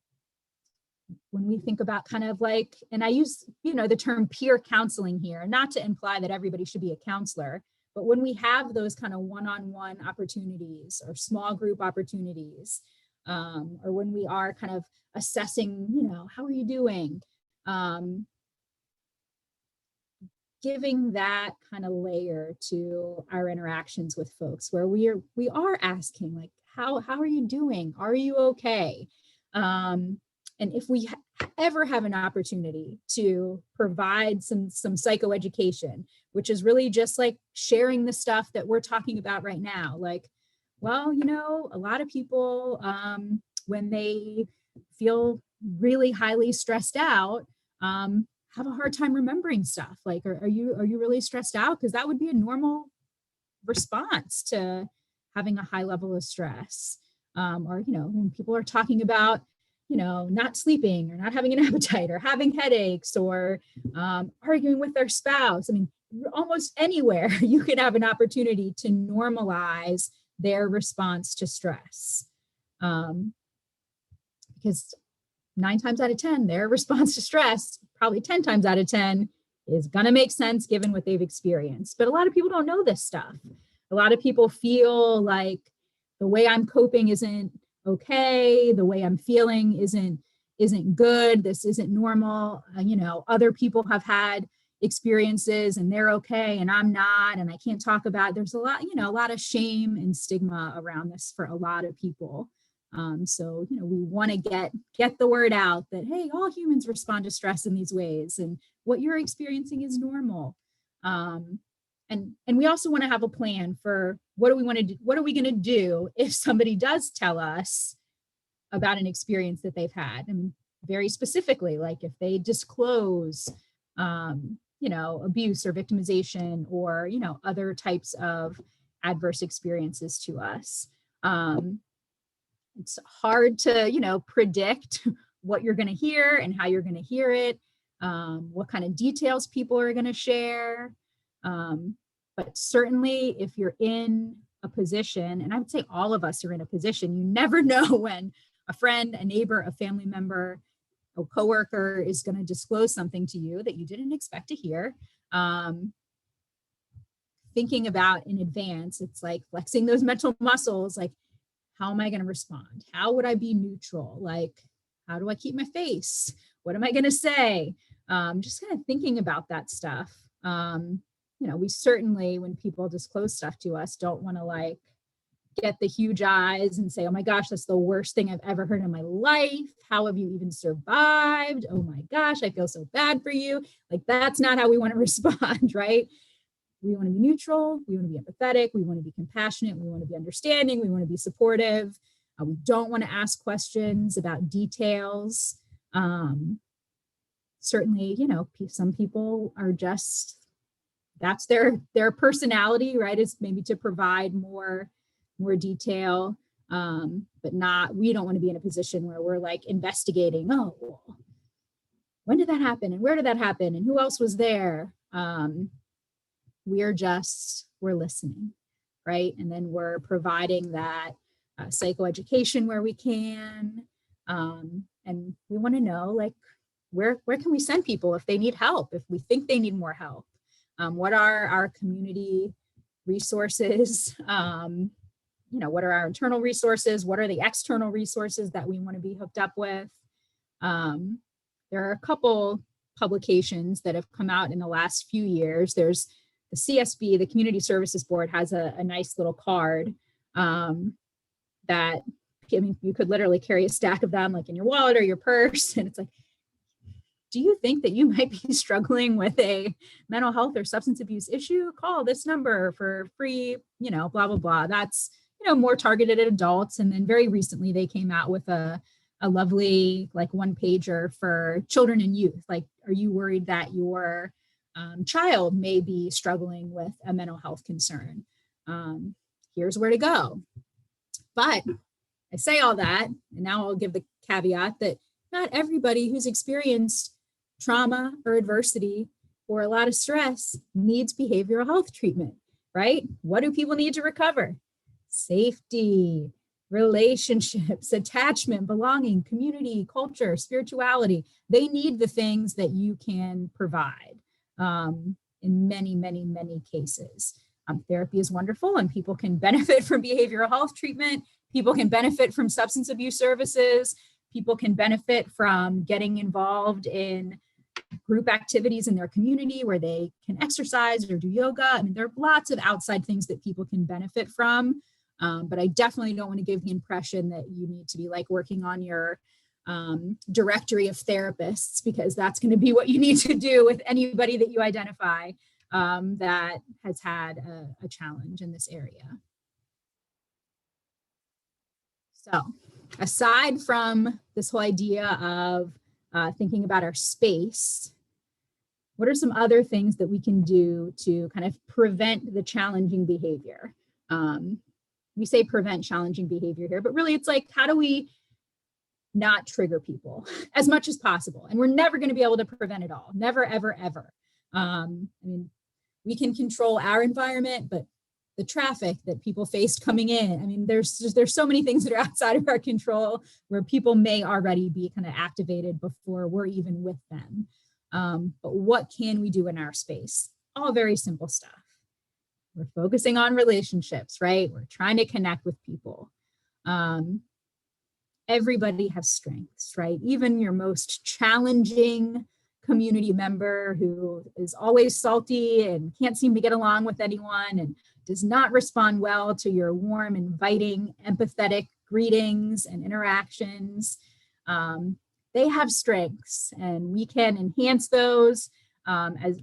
we think about kind of like, and I use, the term peer counseling here, not to imply that everybody should be a counselor, but when we have those kind of one-on-one opportunities or small group opportunities, or when we are kind of assessing, how are you doing? Giving that kind of layer to our interactions with folks where we are asking like, how are you doing? Are you okay? And if we ever have an opportunity to provide some psychoeducation, which is really just like sharing the stuff that we're talking about right now, like, Well, a lot of people, when they feel really highly stressed out, have a hard time remembering stuff. Like, are you really stressed out? Because that would be a normal response to having a high level of stress. Or, when people are talking about, not sleeping or not having an appetite or having headaches or arguing with their spouse. I mean, almost anywhere you could have an opportunity to normalize their response to stress. Because 9 times out of 10, their response to stress, probably 10 times out of 10, is going to make sense given what they've experienced. But a lot of people don't know this stuff. A lot of people feel like the way I'm coping isn't okay. The way I'm feeling isn't good. This isn't normal. Other people have had experiences and they're okay and I'm not, and I can't talk about it. There's a lot of shame and stigma around this for a lot of people. So, we want to get the word out that, hey, all humans respond to stress in these ways, and what you're experiencing is normal. And we also want to have a plan for what do we want to do? What are we going to do if somebody does tell us about an experience that they've had? I mean, very specifically, like if they disclose, abuse or victimization or, other types of adverse experiences to us. It's hard to, predict what you're going to hear and how you're going to hear it, what kind of details people are going to share. But certainly if you're in a position, and I would say all of us are in a position, you never know when a friend, a neighbor, a family member, a coworker is going to disclose something to you that you didn't expect to hear. Thinking about in advance, it's like flexing those mental muscles, like, how am I going to respond? How would I be neutral? Like, how do I keep my face? What am I going to say? Just kind of thinking about that stuff. We certainly, when people disclose stuff to us, don't want to like get the huge eyes and say, oh my gosh, that's the worst thing I've ever heard in my life. How have you even survived? Oh my gosh, I feel so bad for you. Like, that's not how we want to respond, right? We want to be neutral. We want to be empathetic. We want to be compassionate. We want to be understanding. We want to be supportive. We don't want to ask questions about details. Certainly, some people are just, that's their personality, right? Is maybe to provide more detail, but we don't want to be in a position where we're like investigating, oh, when did that happen? And where did that happen? And who else was there? We're listening, right? And then we're providing that psychoeducation where we can. And we want to know, like, where can we send people if they need help, if we think they need more help? What are our community resources? What are our internal resources? What are the external resources that we want to be hooked up with? There are a couple publications that have come out in the last few years. There's the CSB, the Community Services Board, has a nice little card that, you could literally carry a stack of them like in your wallet or your purse. And it's like, do you think that you might be struggling with a mental health or substance abuse issue? Call this number for free, blah, blah, blah. That's, more targeted at adults. And then very recently they came out with a lovely, like, one pager for children and youth. Like, are you worried that your child may be struggling with a mental health concern? Here's where to go. But I say all that, and now I'll give the caveat that not everybody who's experienced trauma or adversity or a lot of stress needs behavioral health treatment, right? What do people need to recover? Safety, relationships, attachment, belonging, community, culture, spirituality. They need the things that you can provide in many, many, many cases. Therapy is wonderful and people can benefit from behavioral health treatment. People can benefit from substance abuse services. People can benefit from getting involved in group activities in their community where they can exercise or do yoga. I mean, there are lots of outside things that people can benefit from. But I definitely don't want to give the impression that you need to be like working on your directory of therapists, because that's going to be what you need to do with anybody that you identify that has had a challenge in this area. So aside from this whole idea of thinking about our space, what are some other things that we can do to kind of prevent the challenging behavior? We say prevent challenging behavior here, but really it's like, how do we not trigger people as much as possible? And we're never going to be able to prevent it all. Never, ever, ever. I mean, we can control our environment, but the traffic that people faced coming in, I mean, there's so many things that are outside of our control where people may already be kind of activated before we're even with them. But what can we do in our space? All very simple stuff. We're focusing on relationships, right? We're trying to connect with people. Everybody has strengths, right? Even your most challenging community member who is always salty and can't seem to get along with anyone and does not respond well to your warm, inviting, empathetic greetings and interactions. They have strengths, and we can enhance those as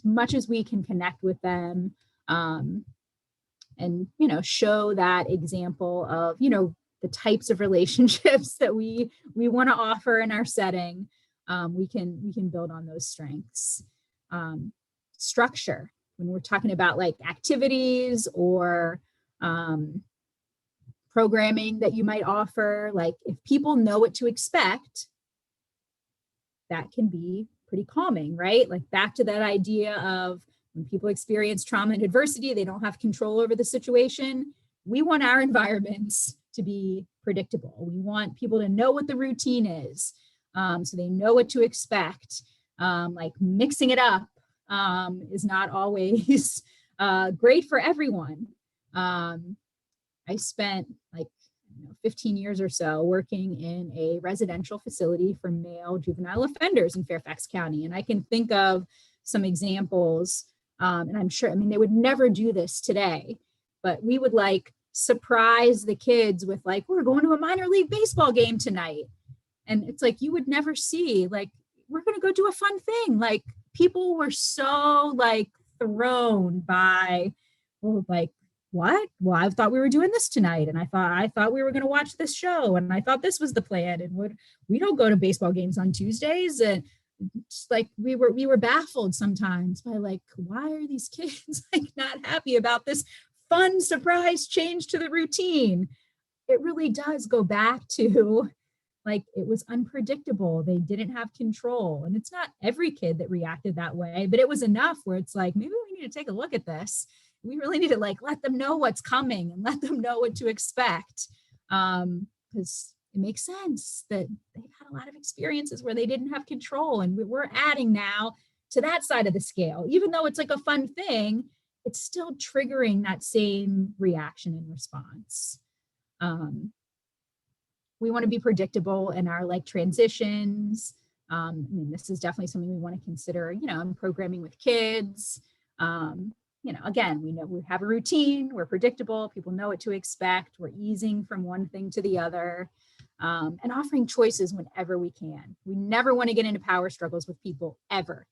much as we can connect with them, and show that example of the types of relationships that we want to offer in our setting. We can build on those strengths. Structure, when we're talking about like activities or programming that you might offer, like if people know what to expect, that can be pretty calming, right? Like back to that idea of when people experience trauma and adversity, they don't have control over the situation. We want our environments to be predictable. We want people to know what the routine is, so they know what to expect. Like mixing it up is not always great for everyone. I spent 15 years or so working in a residential facility for male juvenile offenders in Fairfax County. And I can think of some examples, and I'm sure, they would never do this today, but we would surprise the kids with we're going to a minor league baseball game tonight. And it's you would never see, we're going to go do a fun thing. People were so thrown by, what? Well, I thought we were doing this tonight, and I thought we were going to watch this show, and I thought this was the plan. And we don't go to baseball games on Tuesdays, and just we were baffled sometimes by why are these kids not happy about this fun surprise change to the routine? It really does go back to it was unpredictable. They didn't have control, and it's not every kid that reacted that way, but it was enough where it's maybe we need to take a look at this. We really need to let them know what's coming and let them know what to expect, because it makes sense that they've had a lot of experiences where they didn't have control, and we're adding now to that side of the scale. Even though it's a fun thing, it's still triggering that same reaction and response. We want to be predictable in our transitions. This is definitely something we want to consider, in programming with kids. Again, we know we have a routine, we're predictable, people know what to expect, we're easing from one thing to the other, and offering choices whenever we can. We never want to get into power struggles with people, ever.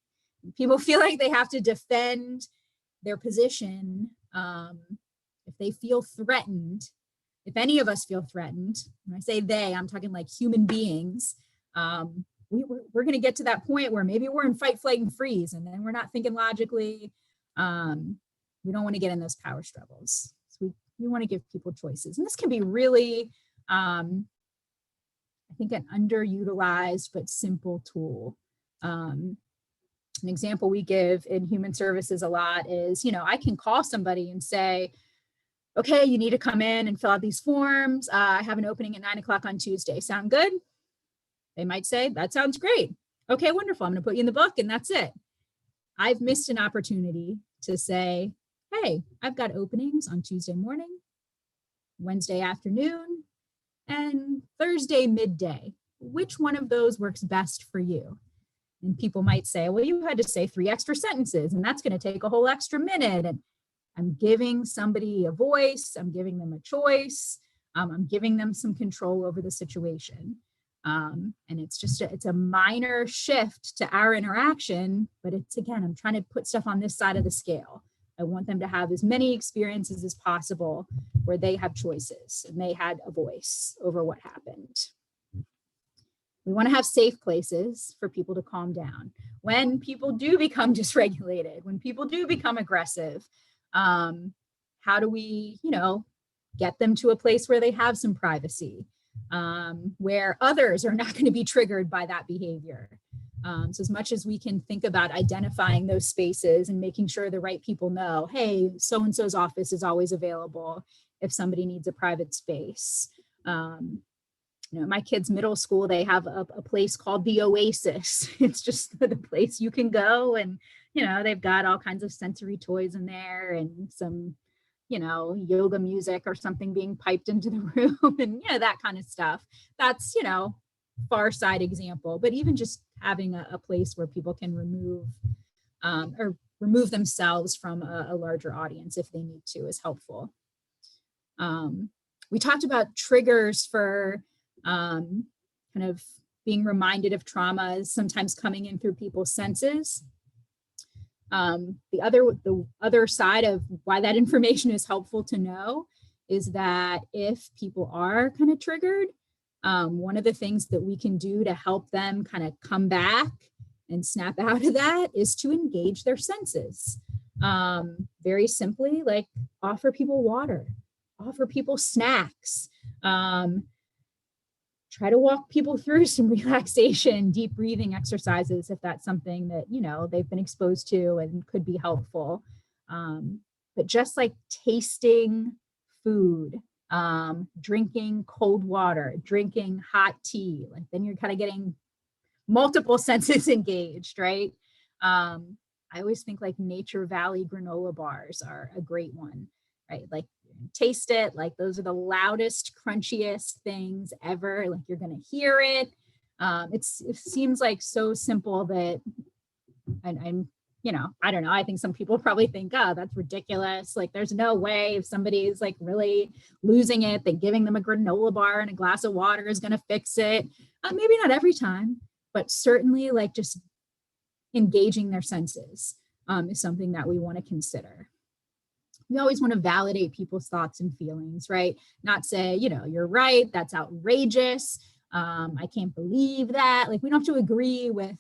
People feel like they have to defend their position. If they feel threatened, if any of us feel threatened, when I say they, I'm talking human beings, we're going to get to that point where maybe we're in fight, flight, and freeze, and then we're not thinking logically. We don't want to get in those power struggles. So we want to give people choices. And this can be really, I think, an underutilized but simple tool. An example we give in human services a lot is, I can call somebody and say, okay, you need to come in and fill out these forms. I have an opening at 9:00 on Tuesday. Sound good? They might say, that sounds great. Okay, wonderful. I'm going to put you in the book, and that's it. I've missed an opportunity to say, hey, I've got openings on Tuesday morning, Wednesday afternoon, and Thursday midday. Which one of those works best for you? And people might say, well, you had to say 3 extra sentences, and that's going to take a whole extra minute. And I'm giving somebody a voice, I'm giving them a choice, I'm giving them some control over the situation. And it's a minor shift to our interaction, but I'm trying to put stuff on this side of the scale. I want them to have as many experiences as possible where they have choices and they had a voice over what happened. We want to have safe places for people to calm down. When people do become dysregulated, when people do become aggressive, how do we, get them to a place where they have some privacy, where others are not going to be triggered by that behavior? So as much as we can think about identifying those spaces and making sure the right people know, hey, so-and-so's office is always available if somebody needs a private space. My kids' middle school, they have a place called the Oasis. It's just the place you can go, and they've got all kinds of sensory toys in there and some yoga music or something being piped into the room and that kind of stuff. That's far side example, but even just having a place where people can remove themselves from a larger audience if they need to is helpful. We talked about triggers for kind of being reminded of trauma is sometimes coming in through people's senses. The other side of why that information is helpful to know is that if people are kind of triggered, one of the things that we can do to help them kind of come back and snap out of that is to engage their senses. Very simply, like offer people water, offer people snacks, try to walk people through some relaxation, deep breathing exercises, if that's something that, they've been exposed to and could be helpful. But just like tasting food, drinking cold water, drinking hot tea, like then you're kind of getting multiple senses engaged, right? I always think like Nature Valley granola bars are a great one, right? Like taste it, like those are the loudest, crunchiest things ever. Like you're going to hear it. It seems like so simple that I'm I don't know. I think some people probably think, oh, that's ridiculous. Like there's no way if somebody's like really losing it, that giving them a granola bar and a glass of water is going to fix it. Maybe not every time, but certainly like just engaging their senses is something that we want to consider. We always want to validate people's thoughts and feelings, right? Not say, you're right, that's outrageous. I can't believe that. Like we don't have to agree with,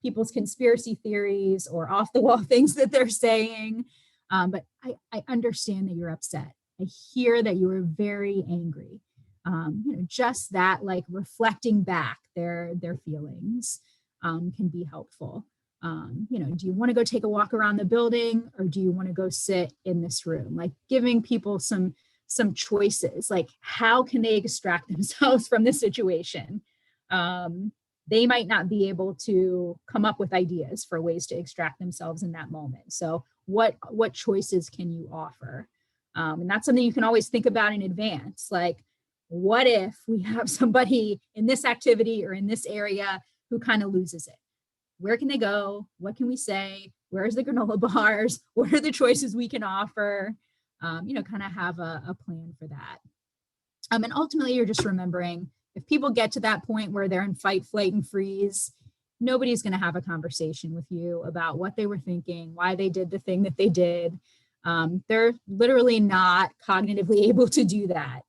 people's conspiracy theories or off the wall things that they're saying. But I understand that you're upset. I hear that you are very angry. Just that, like reflecting back their feelings can be helpful. Do you want to go take a walk around the building or do you want to go sit in this room? Like giving people some choices, like how can they extract themselves from this situation? They might not be able to come up with ideas for ways to extract themselves in that moment. So what choices can you offer? And that's something you can always think about in advance. Like, what if we have somebody in this activity or in this area who kind of loses it? Where can they go? What can we say? Where's the granola bars? What are the choices we can offer? Kind of have a plan for that. And ultimately, you're just remembering if people get to that point where they're in fight, flight, and freeze, nobody's going to have a conversation with you about what they were thinking, why they did the thing that they did. They're literally not cognitively able to do that.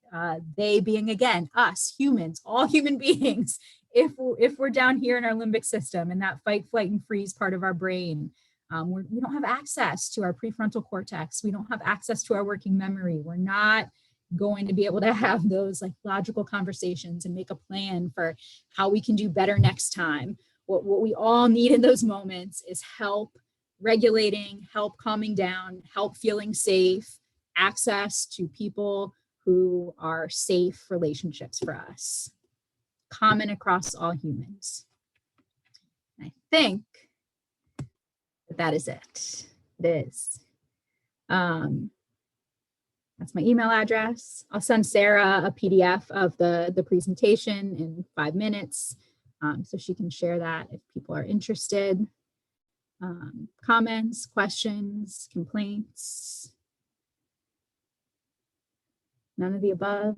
They being, again, us, humans, all human beings, if we're down here in our limbic system and that fight, flight, and freeze part of our brain, we don't have access to our prefrontal cortex. We don't have access to our working memory. We're not going to be able to have those like logical conversations and make a plan for how we can do better next time. What we all need in those moments is help regulating, help calming down, help feeling safe, access to people who are safe relationships for us, common across all humans. And I think that is it. It is. That's my email address. I'll send Sarah a PDF of the presentation in 5 minutes, so she can share that if people are interested. Comments, questions, complaints? None of the above.